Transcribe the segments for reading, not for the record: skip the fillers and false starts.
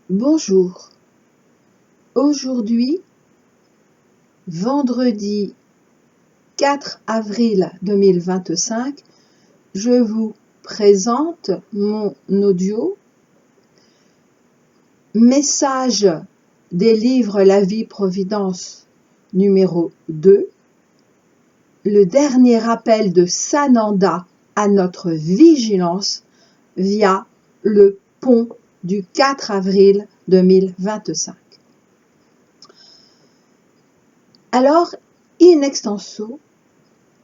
Bonjour, aujourd'hui, vendredi 4 avril 2025, je vous présente mon audio Message des livres La Vie Providence numéro 2, le dernier rappel de Sananda à notre vigilance via le pont du 4 avril 2025. Alors, in extenso,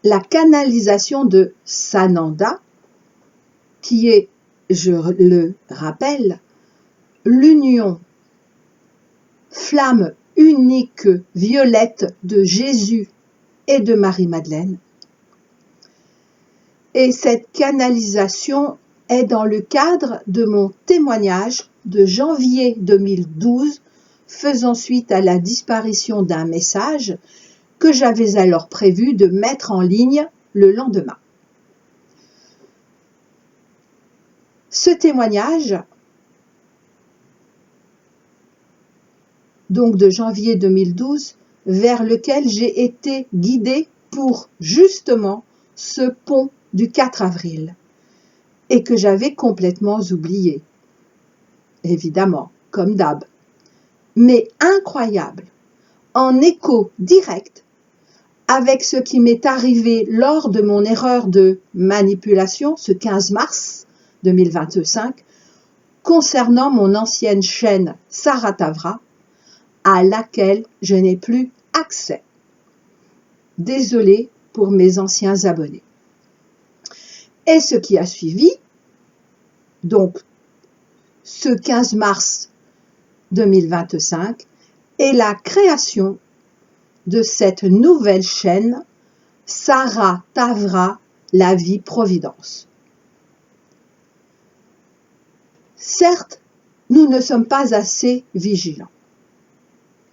la canalisation de Sananda, qui est, je le rappelle, l'union flamme unique violette de Jésus et de Marie-Madeleine. Et cette canalisation est dans le cadre de mon témoignage de janvier 2012, faisant suite à la disparition d'un message que j'avais alors prévu de mettre en ligne le lendemain. Ce témoignage, donc de janvier 2012, vers lequel j'ai été guidée pour justement ce pont du 4 avril et que j'avais complètement oublié, évidemment, comme d'hab, mais incroyable, en écho direct avec ce qui m'est arrivé lors de mon erreur de manipulation ce 15 mars 2025 concernant mon ancienne chaîne Saratavra à laquelle je n'ai plus accès. Désolée pour mes anciens abonnés. Et ce qui a suivi, donc ce 15 mars 2025, est la création de cette nouvelle chaîne Saratavra, la vie providence. Certes, nous ne sommes pas assez vigilants.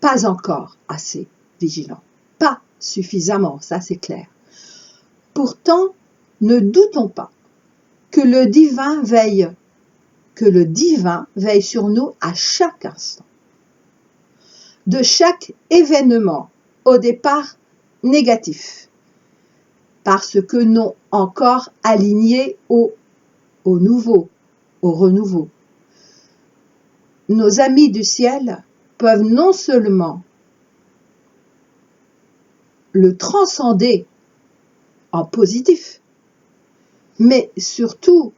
Pas encore assez vigilants. Pas suffisamment, ça c'est clair. Pourtant, ne doutons pas que le divin veille sur nous à chaque instant. De chaque événement, au départ négatif, parce que non encore aligné au nouveau, au renouveau. Nos amis du ciel peuvent non seulement le transcender en positif, mais surtout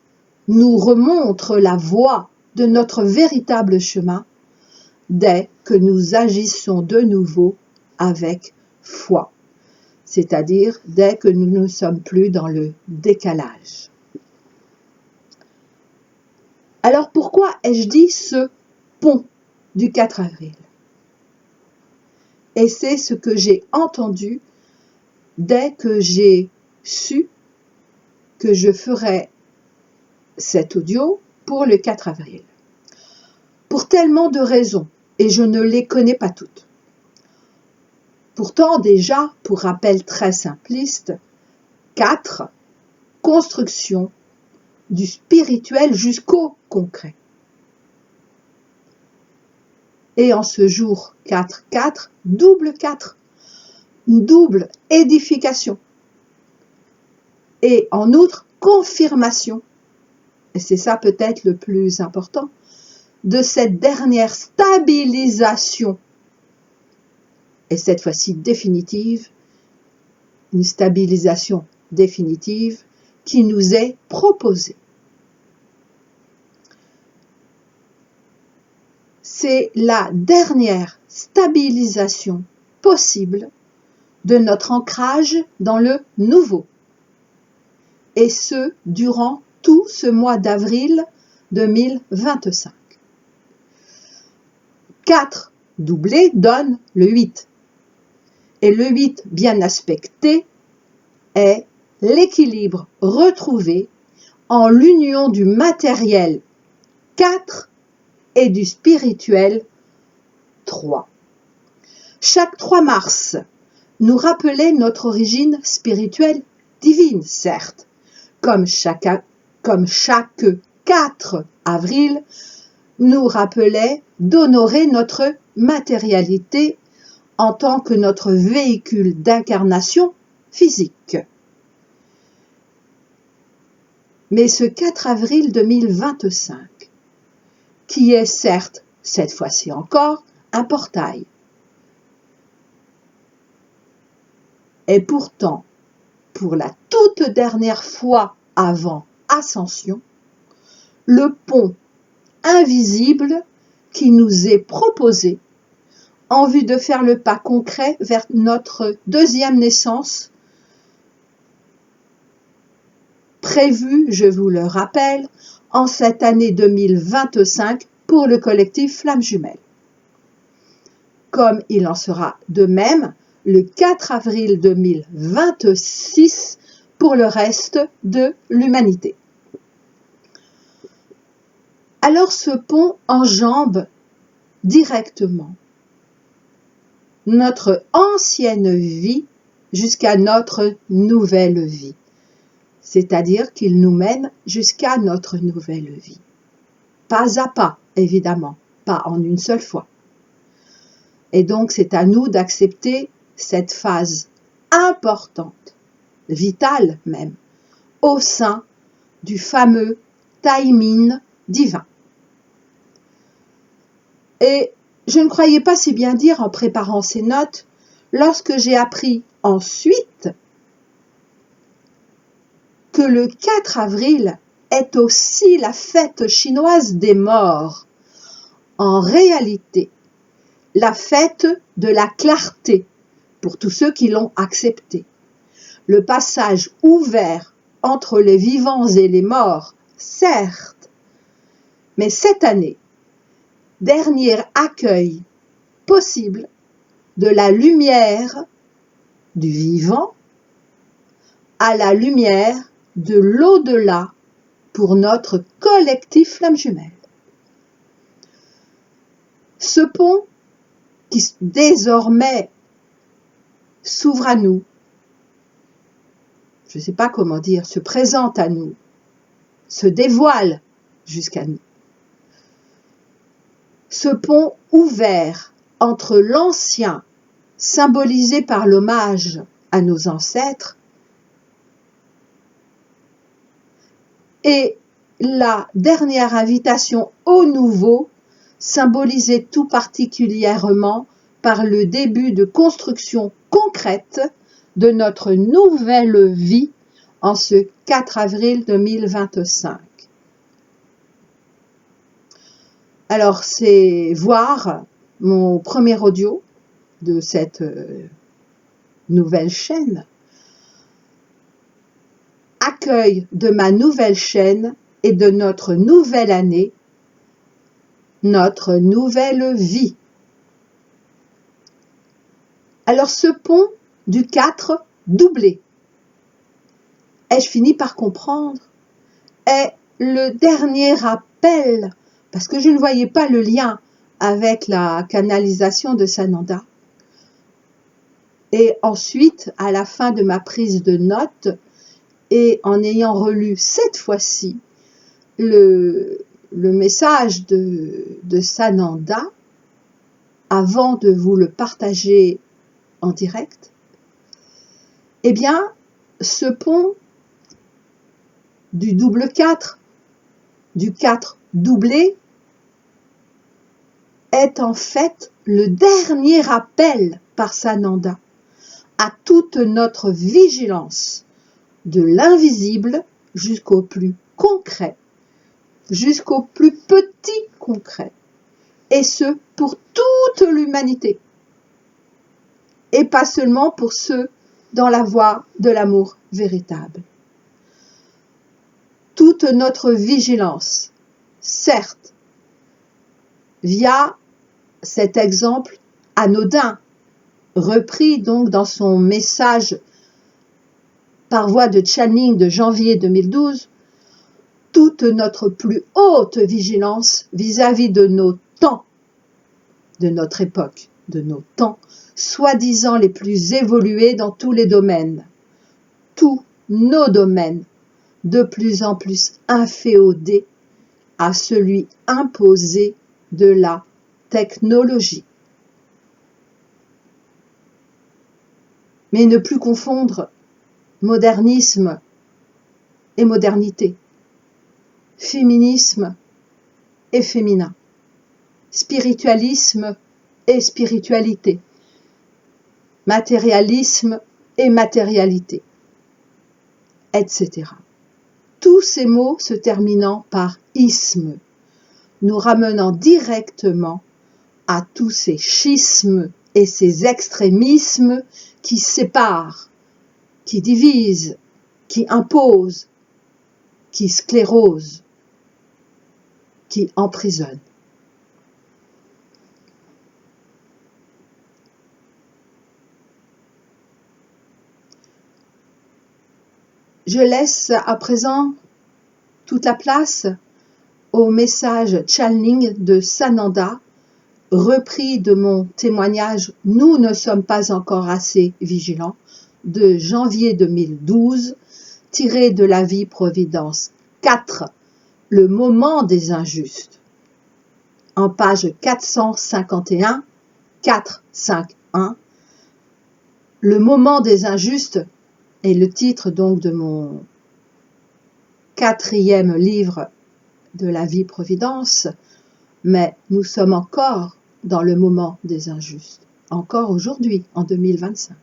nous remontrent la voie de notre véritable chemin dès que nous agissons de nouveau avec foi, c'est-à-dire dès que nous ne sommes plus dans le décalage. Alors pourquoi ai-je dit ce pont du 4 avril? Et c'est ce que j'ai entendu dès que j'ai su que je ferais cet audio pour le 4 avril. Pour tellement de raisons, et je ne les connais pas toutes. Pourtant, déjà, pour rappel très simpliste, 4, construction du spirituel jusqu'au concret. Et en ce jour 4, double 4, une double édification. Et en outre, confirmation, et c'est ça peut-être le plus important, de cette dernière stabilisation, et cette fois-ci définitive, une stabilisation définitive qui nous est proposée. C'est la dernière stabilisation possible de notre ancrage dans le nouveau, et ce, durant tout ce mois d'avril 2025. 4 doublé donne le 8. Et le 8 bien aspecté est l'équilibre retrouvé en l'union du matériel 4 et du spirituel 3. Chaque 3 mars nous rappelait notre origine spirituelle divine, certes, comme chaque 4 avril nous rappelait d'honorer notre matérialité en tant que notre véhicule d'incarnation physique. Mais ce 4 avril 2025, qui est certes, cette fois-ci encore, un portail, est pourtant, pour la toute dernière fois avant Ascension, le pont invisible qui nous est proposé en vue de faire le pas concret vers notre deuxième naissance, prévue, je vous le rappelle, en cette année 2025 pour le collectif Flammes Jumelles. Comme il en sera de même le 4 avril 2026 pour le reste de l'humanité. Alors ce pont enjambe directement notre ancienne vie jusqu'à notre nouvelle vie. C'est-à-dire qu'il nous mène jusqu'à notre nouvelle vie. Pas à pas, évidemment, pas en une seule fois. Et donc c'est à nous d'accepter cette phase importante, vitale même, au sein du fameux timing divin. Et je ne croyais pas si bien dire en préparant ces notes lorsque j'ai appris ensuite que le 4 avril est aussi la fête chinoise des morts. En réalité, la fête de la clarté pour tous ceux qui l'ont accepté. Le passage ouvert entre les vivants et les morts, certes, mais cette année, dernier accueil possible de la lumière du vivant à la lumière de l'au-delà pour notre collectif Flammes Jumelles. Ce pont qui désormais s'ouvre à nous, je ne sais pas comment dire, se présente à nous, se dévoile jusqu'à nous. Ce pont ouvert entre l'ancien, symbolisé par l'hommage à nos ancêtres, et la dernière invitation au nouveau, symbolisée tout particulièrement par le début de construction concrète de notre nouvelle vie en ce 4 avril 2025. Alors, c'est voir mon premier audio de cette nouvelle chaîne. Accueil de ma nouvelle chaîne et de notre nouvelle année, notre nouvelle vie. Alors ce pont du 4 doublé, ai-je fini par comprendre, est le dernier appel, parce que je ne voyais pas le lien avec la canalisation de Sananda. Et ensuite, à la fin de ma prise de notes, et en ayant relu cette fois-ci le message de Sananda, avant de vous le partager en direct, eh bien, ce pont du double 4, du 4 doublé, est en fait le dernier appel par Sananda à toute notre vigilance, de l'invisible jusqu'au plus concret, jusqu'au plus petit concret, et ce pour toute l'humanité, et pas seulement pour ceux dans la voie de l'amour véritable. Toute notre vigilance, certes, via cet exemple anodin, repris donc dans son message par voie de channeling de janvier 2012, toute notre plus haute vigilance vis-à-vis de nos temps, de notre époque, de nos temps, soi-disant les plus évolués dans tous les domaines, tous nos domaines, de plus en plus inféodés à celui imposé de la technologie. Mais ne plus confondre modernisme et modernité, féminisme et féminin, spiritualisme et spiritualité, matérialisme et matérialité, etc. Tous ces mots se terminant par isme, nous ramenant directement à tous ces schismes et ces extrémismes qui séparent, qui divisent, qui imposent, qui sclérosent, qui emprisonnent. Je laisse à présent toute la place au message channeling de Sananda, repris de mon témoignage « Nous ne sommes pas encore assez vigilants » de janvier 2012, tiré de la vie Providence 4, le moment des injustes, en page 451, 451. Le moment des injustes est le titre donc de mon 4e livre de la vie Providence, mais nous sommes encore dans le moment des injustes, encore aujourd'hui, en 2025.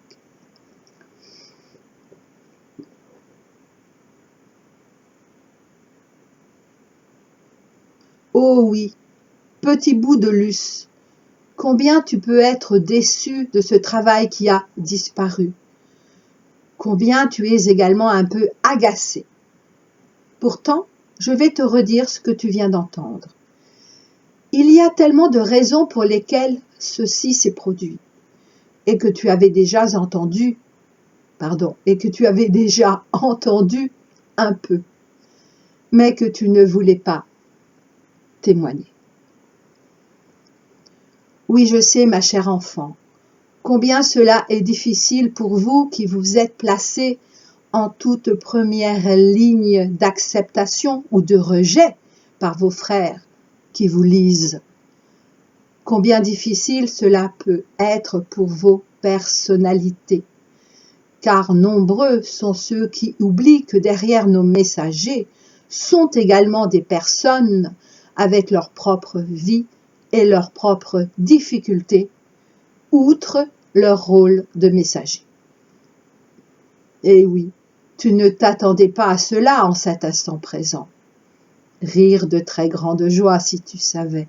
Oh oui, petit bout de luce, combien tu peux être déçu de ce travail qui a disparu. Combien tu es également un peu agacé. Pourtant, je vais te redire ce que tu viens d'entendre. Il y a tellement de raisons pour lesquelles ceci s'est produit et que tu avais déjà entendu un peu, mais que tu ne voulais pas témoigner. Oui, je sais, ma chère enfant, combien cela est difficile pour vous qui vous êtes placés en toute première ligne d'acceptation ou de rejet par vos frères qui vous lisent. Combien difficile cela peut être pour vos personnalités, car nombreux sont ceux qui oublient que derrière nos messagers sont également des personnes avec leur propre vie et leurs propres difficultés, outre leur rôle de messager. Et oui, tu ne t'attendais pas à cela en cet instant présent. Rire de très grande joie si tu savais,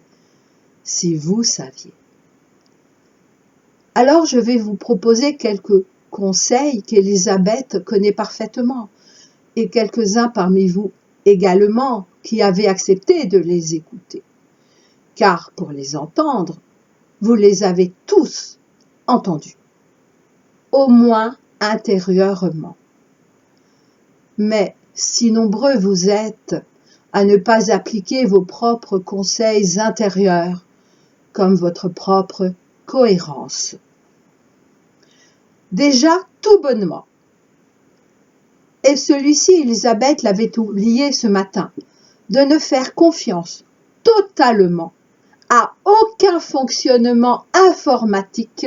si vous saviez. Alors je vais vous proposer quelques conseils qu'Elisabeth connaît parfaitement, et quelques-uns parmi vous également qui avez accepté de les écouter. Car pour les entendre, vous les avez tous entendus, au moins intérieurement. Mais si nombreux vous êtes à ne pas appliquer vos propres conseils intérieurs, comme votre propre cohérence. Déjà, tout bonnement. Et celui-ci, Elisabeth l'avait oublié ce matin, de ne faire confiance totalement à aucun fonctionnement informatique,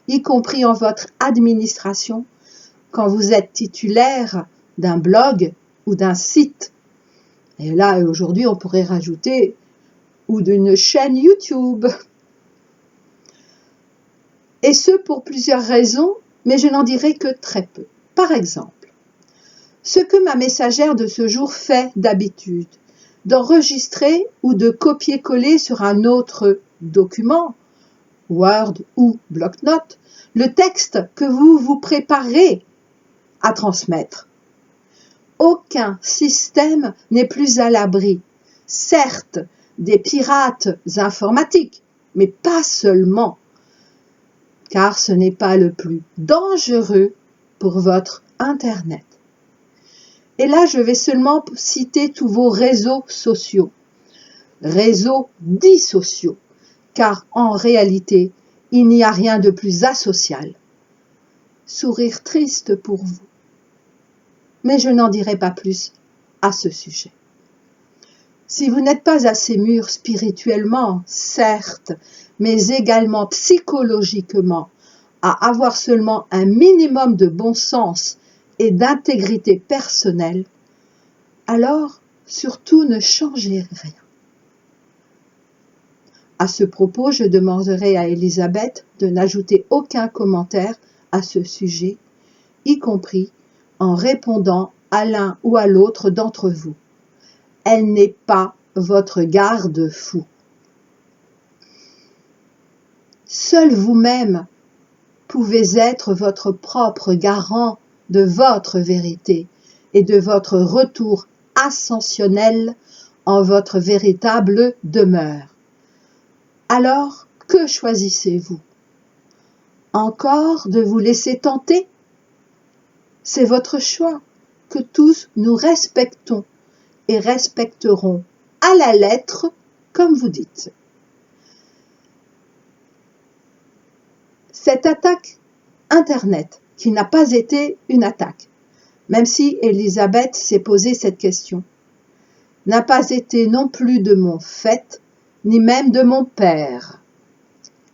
y compris en votre administration, quand vous êtes titulaire d'un blog ou d'un site. Et là, aujourd'hui, on pourrait rajouter ou d'une chaîne YouTube. Et ce, pour plusieurs raisons, mais je n'en dirai que très peu. Par exemple, ce que ma messagère de ce jour fait d'habitude, d'enregistrer ou de copier-coller sur un autre document, Word ou bloc-notes, le texte que vous vous préparez à transmettre. Aucun système n'est plus à l'abri, certes, des pirates informatiques, mais pas seulement, car ce n'est pas le plus dangereux pour votre Internet. Et là, je vais seulement citer tous vos réseaux sociaux, réseaux dits sociaux, car en réalité, il n'y a rien de plus asocial. Sourire triste pour vous. Mais je n'en dirai pas plus à ce sujet. Si vous n'êtes pas assez mûr spirituellement, certes, mais également psychologiquement, à avoir seulement un minimum de bon sens et d'intégrité personnelle, alors surtout ne changez rien. À ce propos, je demanderai à Elisabeth de n'ajouter aucun commentaire à ce sujet, y compris en répondant à l'un ou à l'autre d'entre vous. Elle n'est pas votre garde-fou. Seul vous-même pouvez être votre propre garant de votre vérité et de votre retour ascensionnel en votre véritable demeure. Alors, que choisissez-vous? Encore de vous laisser tenter? C'est votre choix que tous nous respectons et respecterons à la lettre, comme vous dites. Cette attaque Internet, qui n'a pas été une attaque, même si Elisabeth s'est posé cette question, n'a pas été non plus de mon fait, ni même de mon père.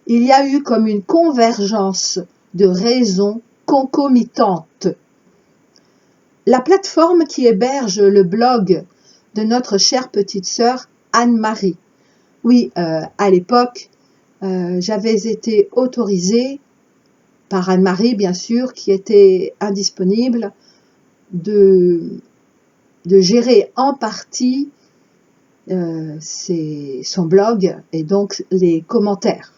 Il y a eu comme une convergence de raisons concomitantes. La plateforme qui héberge le blog de notre chère petite sœur Anne-Marie. Oui, à l'époque, j'avais été autorisée par Anne-Marie, bien sûr, qui était indisponible, de gérer en partie son blog et donc les commentaires.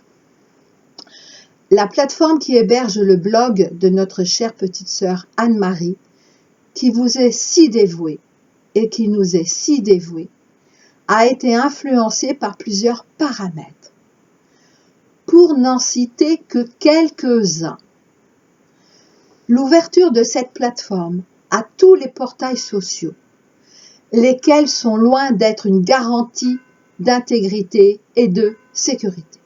La plateforme qui héberge le blog de notre chère petite sœur Anne-Marie, qui vous est si dévouée et qui nous est si dévouée, a été influencée par plusieurs paramètres. Pour n'en citer que quelques-uns, l'ouverture de cette plateforme à tous les portails sociaux, lesquels sont loin d'être une garantie d'intégrité et de sécurité.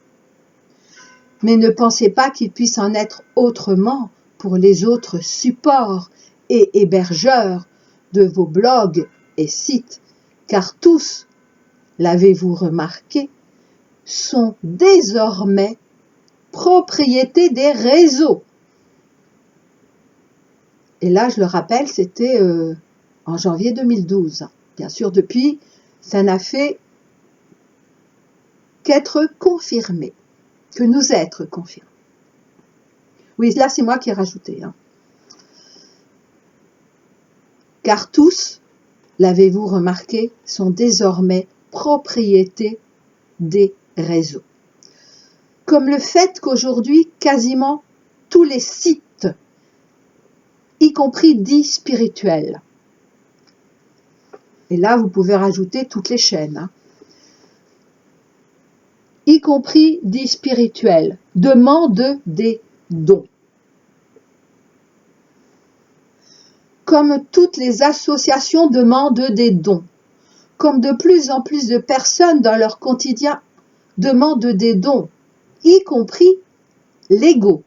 Mais ne pensez pas qu'il puisse en être autrement pour les autres supports et hébergeurs de vos blogs et sites, car tous, l'avez-vous remarqué, sont désormais propriété des réseaux. Et là, je le rappelle, c'était en janvier 2012. Bien sûr, depuis, ça n'a fait qu'être confirmé, que nous être confirmé. Oui, là, c'est moi qui ai rajouté. Car tous, l'avez-vous remarqué, sont désormais propriété des réseaux. Comme le fait qu'aujourd'hui, quasiment tous les sites, y compris dits spirituels, et là, vous pouvez rajouter toutes les chaînes, y compris dits spirituels, demandent des dons. Comme toutes les associations demandent des dons, comme de plus en plus de personnes dans leur quotidien demandent des dons, y compris légaux.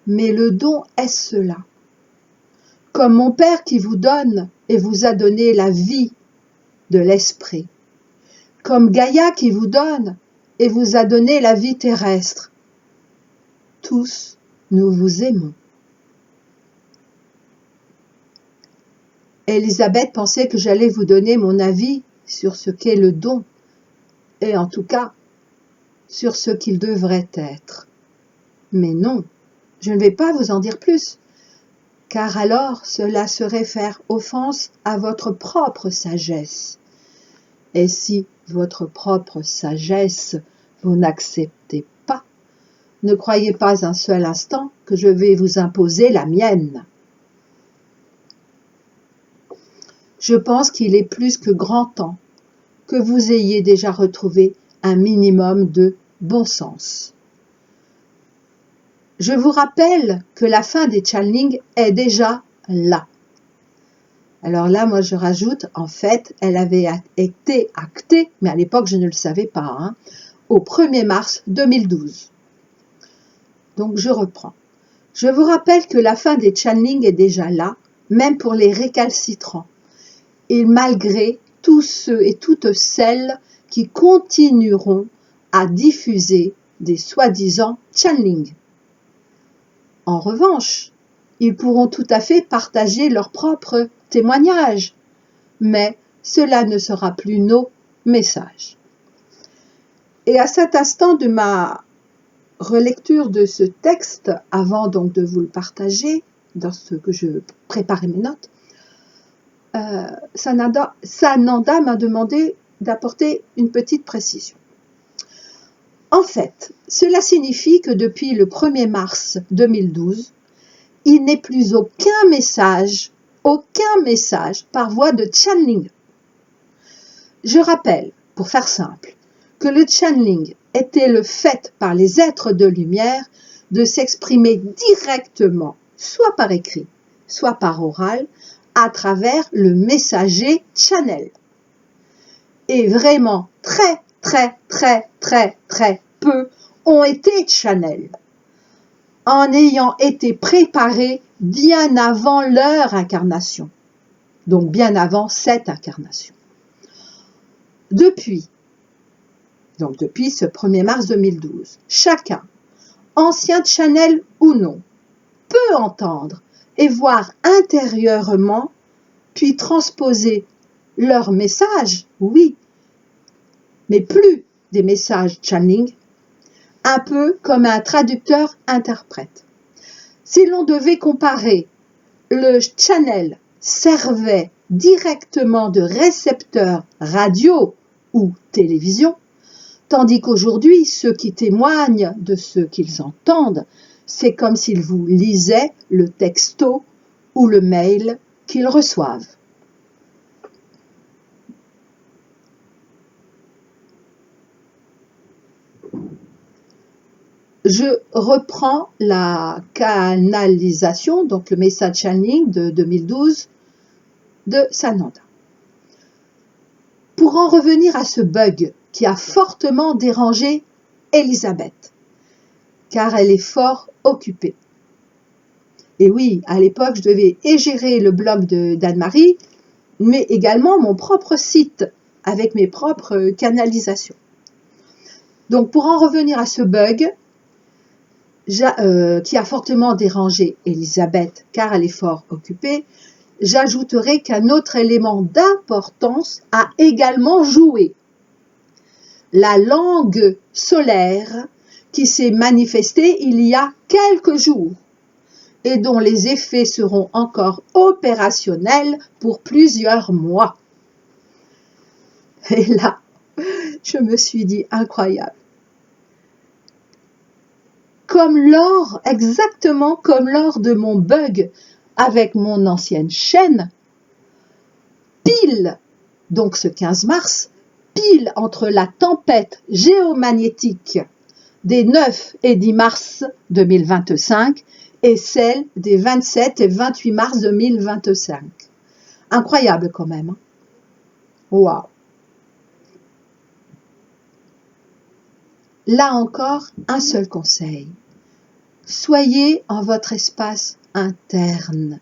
Mais le don est cela. Comme mon Père qui vous donne et vous a donné la vie de l'esprit. Comme Gaïa qui vous donne et vous a donné la vie terrestre. Tous, nous vous aimons. Elisabeth pensait que j'allais vous donner mon avis sur ce qu'est le don, et en tout cas, sur ce qu'il devrait être. Mais non, je ne vais pas vous en dire plus, car alors cela serait faire offense à votre propre sagesse. Et si votre propre sagesse vous n'acceptez pas, ne croyez pas un seul instant que je vais vous imposer la mienne. Je pense qu'il est plus que grand temps que vous ayez déjà retrouvé un minimum de bon sens. Je vous rappelle que la fin des channelings est déjà là. Alors là, moi je rajoute, en fait, elle avait été actée, mais à l'époque je ne le savais pas, au 1er mars 2012. Donc je reprends. Je vous rappelle que la fin des channelings est déjà là, même pour les récalcitrants. Et malgré tous ceux et toutes celles qui continueront à diffuser des soi-disant channeling. En revanche, ils pourront tout à fait partager leurs propres témoignages, mais cela ne sera plus nos messages. Et à cet instant de ma relecture de ce texte, avant donc de vous le partager, dans ce que je préparais mes notes, Sananda m'a demandé d'apporter une petite précision. En fait, cela signifie que depuis le 1er mars 2012, il n'est plus aucun message par voie de channeling. Je rappelle, pour faire simple, que le channeling était le fait par les êtres de lumière de s'exprimer directement, soit par écrit, soit par oral, à travers le messager channel. Et vraiment, très peu ont été channel, en ayant été préparés bien avant leur incarnation, donc bien avant cette incarnation. Depuis ce 1er mars 2012, chacun, ancien channel ou non, peut entendre et voir intérieurement, puis transposer leurs messages, oui, mais plus des messages channeling, un peu comme un traducteur-interprète. Si l'on devait comparer, le channel servait directement de récepteur radio ou télévision, tandis qu'aujourd'hui, ceux qui témoignent de ce qu'ils entendent, c'est comme s'ils vous lisaient le texto ou le mail qu'ils reçoivent. Je reprends la canalisation, donc le message channeling de 2012 de Sananda. Pour en revenir à ce bug qui a fortement dérangé Elisabeth, car elle est fort occupée. Et oui, à l'époque, je devais gérer le blog d'Anne-Marie, mais également mon propre site avec mes propres canalisations. Donc, pour en revenir à ce bug, qui a fortement dérangé Elisabeth, car elle est fort occupée, j'ajouterai qu'un autre élément d'importance a également joué. La langue solaire qui s'est manifestée il y a quelques jours et dont les effets seront encore opérationnels pour plusieurs mois. Et là, je me suis dit incroyable. Exactement comme lors de mon bug avec mon ancienne chaîne, pile, donc ce 15 mars, pile entre la tempête géomagnétique des 9 et 10 mars 2025 et celle des 27 et 28 mars 2025. Incroyable quand même. Hein? Waouh! Là encore, un seul conseil. Soyez en votre espace interne,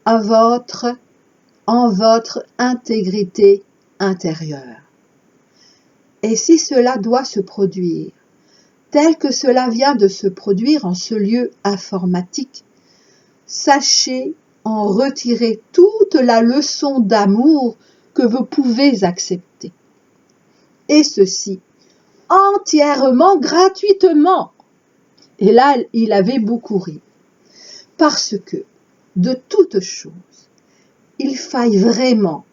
en votre intégrité intérieure. Et si cela doit se produire, tel que cela vient de se produire en ce lieu informatique, sachez en retirer toute la leçon d'amour que vous pouvez accepter. Et ceci entièrement gratuitement. Et là, il avait beaucoup ri. Parce que, de toute chose, il faille vraiment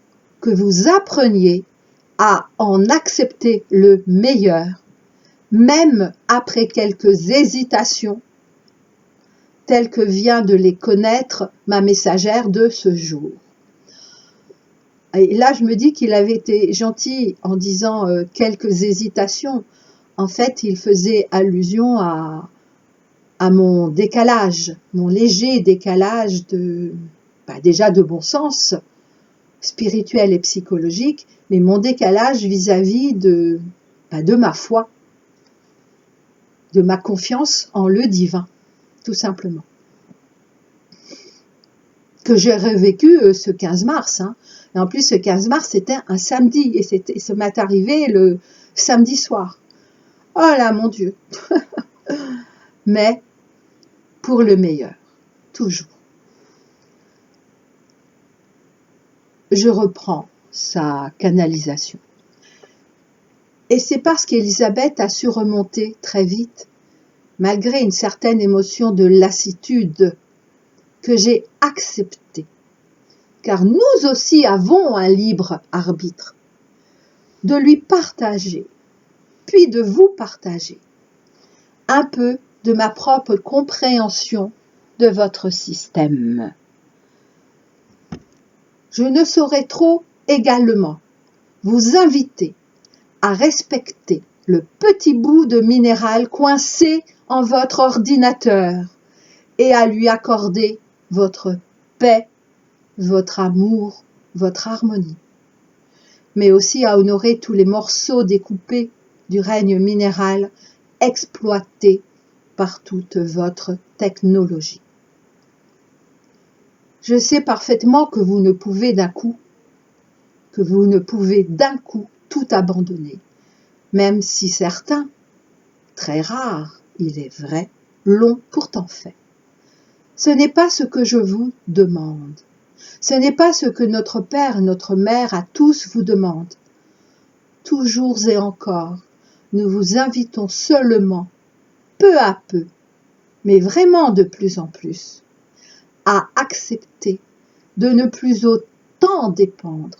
que vous appreniez à en accepter le meilleur, même après quelques hésitations, telles que vient de les connaître ma messagère de ce jour. Et là, je me dis qu'il avait été gentil en disant quelques hésitations. En fait, il faisait allusion à mon décalage, mon léger décalage déjà de bon sens, spirituel et psychologique, mais mon décalage vis-à-vis de ma foi, de ma confiance en le divin, tout simplement. que j'ai revécu ce 15 mars. Hein. Et en plus, ce 15 mars, c'était un samedi, et ça m'est arrivé le samedi soir. Oh là, mon Dieu. Mais pour le meilleur, toujours. Je reprends sa canalisation. Et c'est parce qu'Elisabeth a su remonter très vite, malgré une certaine émotion de lassitude, que j'ai accepté, car nous aussi avons un libre arbitre, de lui partager, puis de vous partager un peu de ma propre compréhension de votre système. Je ne saurais trop également vous inviter à respecter le petit bout de minéral coincé en votre ordinateur et à lui accorder votre paix, votre amour, votre harmonie, mais aussi à honorer tous les morceaux découpés du règne minéral exploités par toute votre technologie. Je sais parfaitement que vous ne pouvez d'un coup tout abandonner, même si certains, très rares, il est vrai, l'ont pourtant fait. Ce n'est pas ce que je vous demande. Ce n'est pas ce que notre Père, notre Mère à tous vous demandent. Toujours et encore, nous vous invitons seulement, peu à peu, mais vraiment de plus en plus, à accepter de ne plus autant dépendre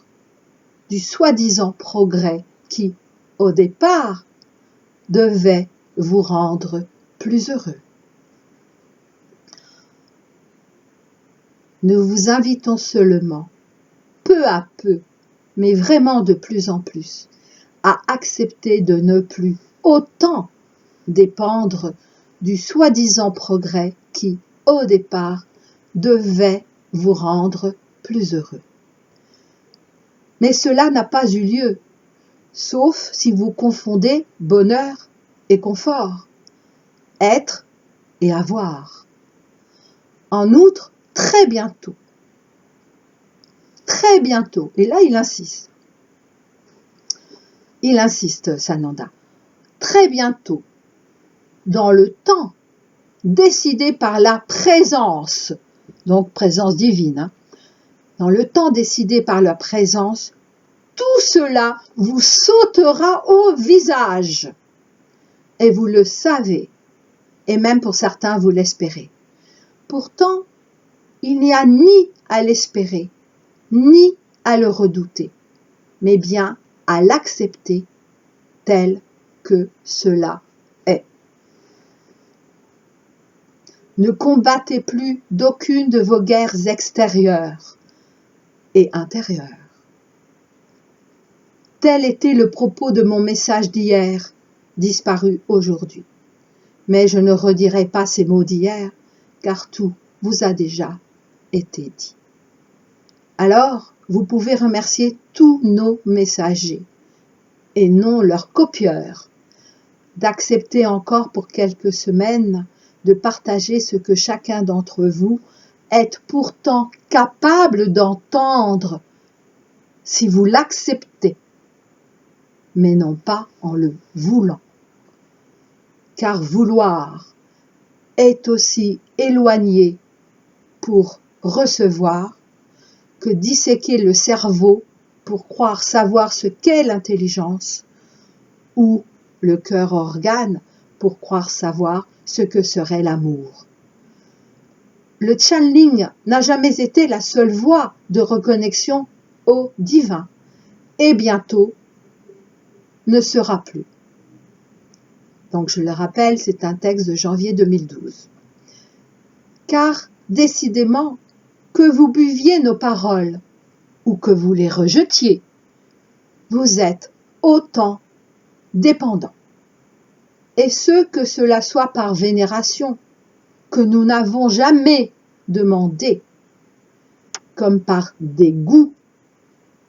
du soi-disant progrès qui, au départ, devait vous rendre plus heureux. Nous vous invitons seulement, peu à peu, mais vraiment de plus en plus, à accepter de ne plus autant dépendre du soi-disant progrès qui, au départ, devait vous rendre plus heureux. Mais cela n'a pas eu lieu, sauf si vous confondez bonheur et confort, être et avoir. En outre, très bientôt, et là il insiste Sananda, très bientôt, dans le temps décidé par la présence, donc présence divine, hein, dans le temps décidé par la présence, tout cela vous sautera au visage. Et vous le savez, et même pour certains vous l'espérez. Pourtant, il n'y a ni à l'espérer, ni à le redouter, mais bien à l'accepter tel que cela est. Ne combattez plus d'aucune de vos guerres extérieures et intérieures. Tel était le propos de mon message d'hier, disparu aujourd'hui. Mais je ne redirai pas ces mots d'hier, car tout vous a déjà été dit. Alors, vous pouvez remercier tous nos messagers, et non leurs copieurs, d'accepter encore pour quelques semaines de partager ce que chacun d'entre vous est pourtant capable d'entendre si vous l'acceptez, mais non pas en le voulant. Car vouloir est aussi éloigné pour recevoir que disséquer le cerveau pour croire savoir ce qu'est l'intelligence ou le cœur organe pour croire savoir ce que serait l'amour. Le channeling n'a jamais été la seule voie de reconnexion au divin et bientôt ne sera plus. Donc je le rappelle, c'est un texte de janvier 2012. Car décidément, que vous buviez nos paroles ou que vous les rejetiez, vous êtes autant dépendants. Et ce que cela soit par vénération, que nous n'avons jamais demandé, comme par dégoût,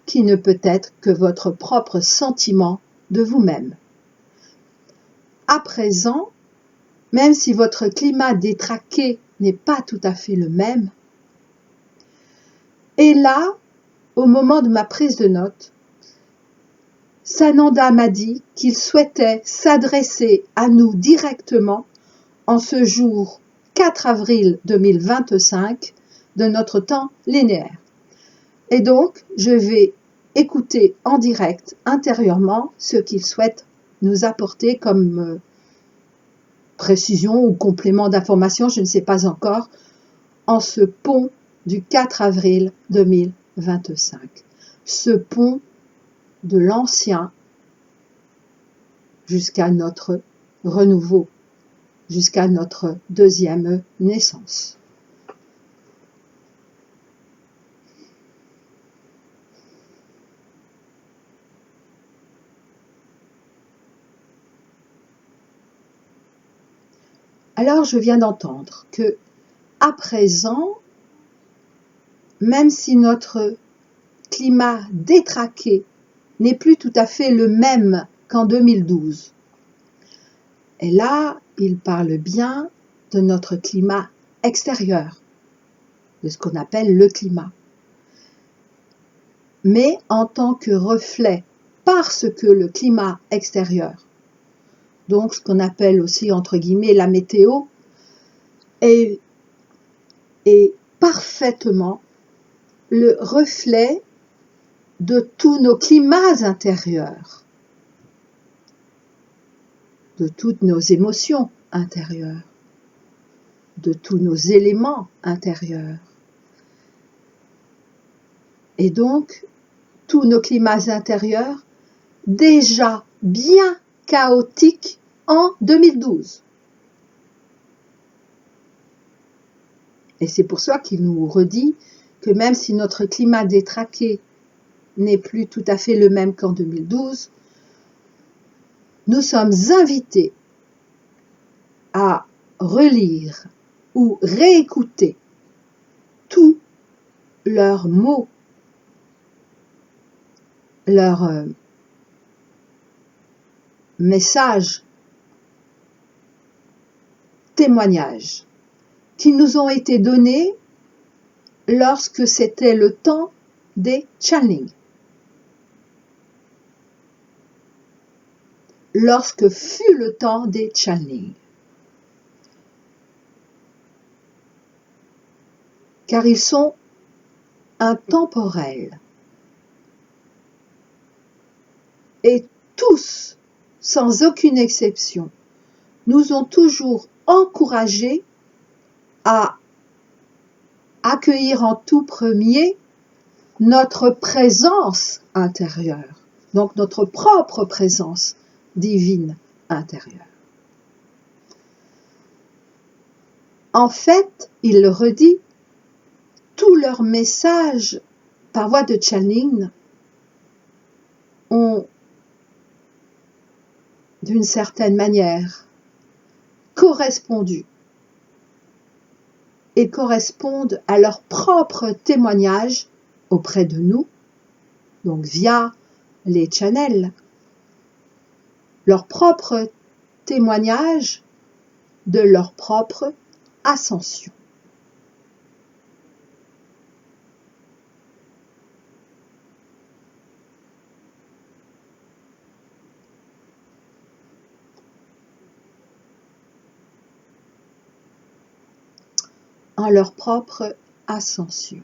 qui ne peut être que votre propre sentiment de vous-même. À présent, même si votre climat détraqué n'est pas tout à fait le même, Et là, au moment de ma prise de notes, Sananda m'a dit qu'il souhaitait s'adresser à nous directement en ce jour 4 avril 2025 de notre temps linéaire. Et donc, je vais écouter en direct, intérieurement, ce qu'il souhaite nous apporter comme précision ou complément d'information, je ne sais pas encore, en ce pont du 4 avril 2025. Ce pont de l'ancien jusqu'à notre renouveau, jusqu'à notre deuxième naissance. Alors je viens d'entendre que, à présent, même si notre climat détraqué n'est plus tout à fait le même qu'en 2012, et là, il parle bien de notre climat extérieur, de ce qu'on appelle le climat. Mais en tant que reflet, parce que le climat extérieur, donc ce qu'on appelle aussi entre guillemets la météo, est parfaitement le reflet de tous nos climats intérieurs, de toutes nos émotions intérieures, de tous nos éléments intérieurs. Et donc, tous nos climats intérieurs, déjà bien chaotiques en 2012. Et c'est pour ça qu'il nous redit que même si notre climat détraqué n'est plus tout à fait le même qu'en 2012, nous sommes invités à relire ou réécouter tous leurs mots, leurs messages, témoignages qui nous ont été donnés lorsque c'était le temps des channelings. Lorsque fut le temps des channelings. Car ils sont intemporels. Et tous, sans aucune exception, nous ont toujours encouragés à accueillir en tout premier notre présence intérieure, donc notre propre présence divine intérieure. En fait, il le redit, tous leurs messages par voie de channeling ont, d'une certaine manière, correspondu et correspondent à leur propre témoignage auprès de nous, donc via les channels, leur propre témoignage de leur propre ascension. En leur propre ascension.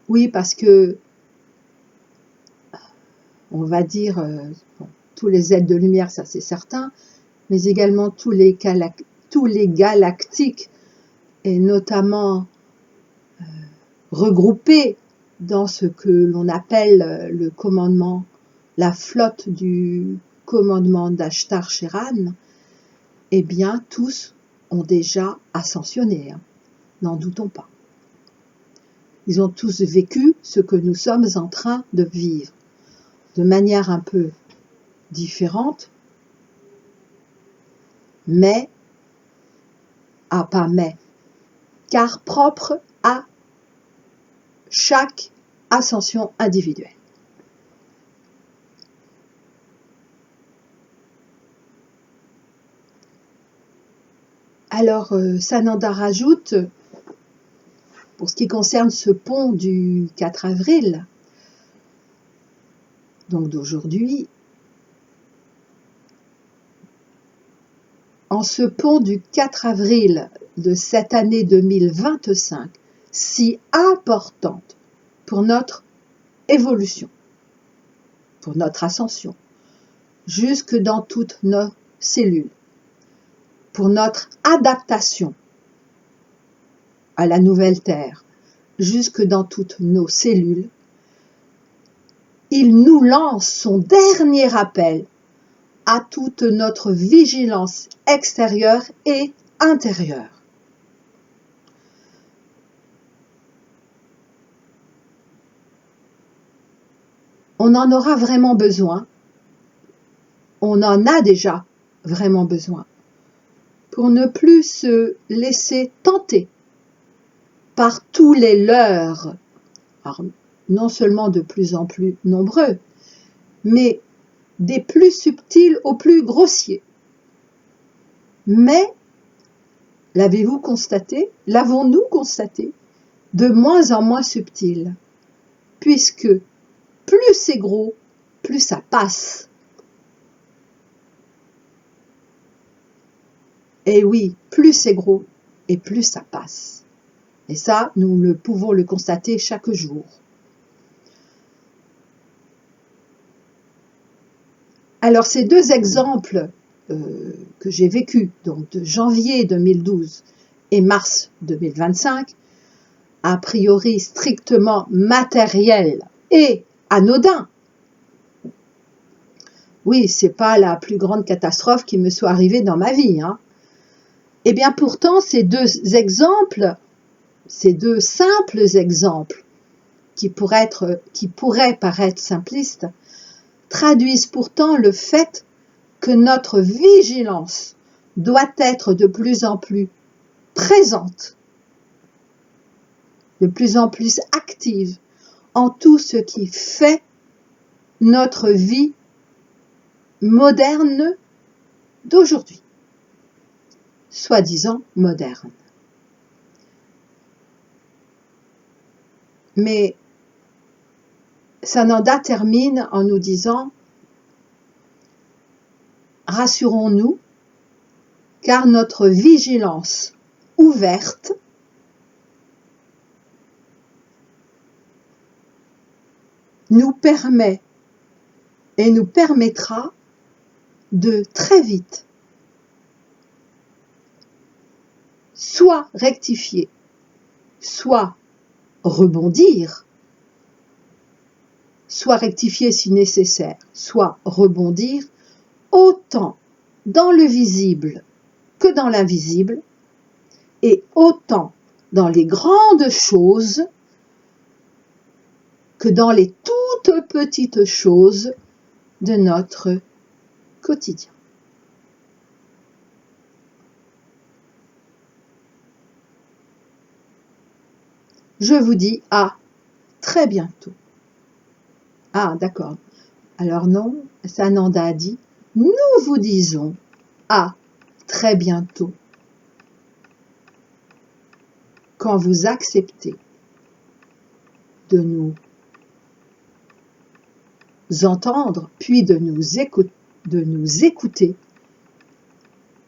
Oui, parce que, on va dire, tous les êtres de lumière, ça c'est certain, mais également tous les galactiques, et notamment regroupés dans ce que l'on appelle le commandement, la flotte du commandement d'Ashtar Sheran, eh bien tous ont déjà ascensionné, hein, n'en doutons pas. Ils ont tous vécu ce que nous sommes en train de vivre, de manière un peu différente, mais, car propre à chaque ascension individuelle. Alors, Sananda rajoute, pour ce qui concerne ce pont du 4 avril, donc d'aujourd'hui, en ce pont du 4 avril de cette année 2025, si importante pour notre évolution, pour notre ascension, jusque dans toutes nos cellules, pour notre adaptation à la nouvelle Terre, jusque dans toutes nos cellules, il nous lance son dernier appel à toute notre vigilance extérieure et intérieure. On en aura vraiment besoin, on en a déjà vraiment besoin, pour ne plus se laisser tenter par tous les leurres, alors, non seulement de plus en plus nombreux, mais des plus subtils aux plus grossiers. Mais, l'avez-vous constaté, l'avons-nous constaté, de moins en moins subtil, puisque plus c'est gros, plus ça passe. Et oui, plus c'est gros et plus ça passe. Et ça, nous pouvons le constater chaque jour. Alors, ces deux exemples que j'ai vécus, donc de janvier 2012 et mars 2025, a priori strictement matériels et anodins. Oui, c'est pas la plus grande catastrophe qui me soit arrivée dans ma vie, hein. Eh bien, pourtant, ces deux exemples, ces deux simples exemples, qui pourraient paraître simplistes, traduisent pourtant le fait que notre vigilance doit être de plus en plus présente, de plus en plus active en tout ce qui fait notre vie moderne d'aujourd'hui, soi-disant moderne. Mais Sananda termine en nous disant « Rassurons-nous, car notre vigilance ouverte nous permet et nous permettra de très vite soit rectifier, soit rebondir, soit rectifier si nécessaire, soit rebondir, autant dans le visible que dans l'invisible, et autant dans les grandes choses que dans les toutes petites choses de notre quotidien. Je vous dis à très bientôt. Ah, d'accord. Alors non, Sananda a dit, nous vous disons à très bientôt. Quand vous acceptez de nous entendre, puis de nous écouter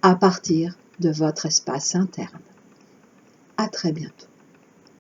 à partir de votre espace interne. À très bientôt.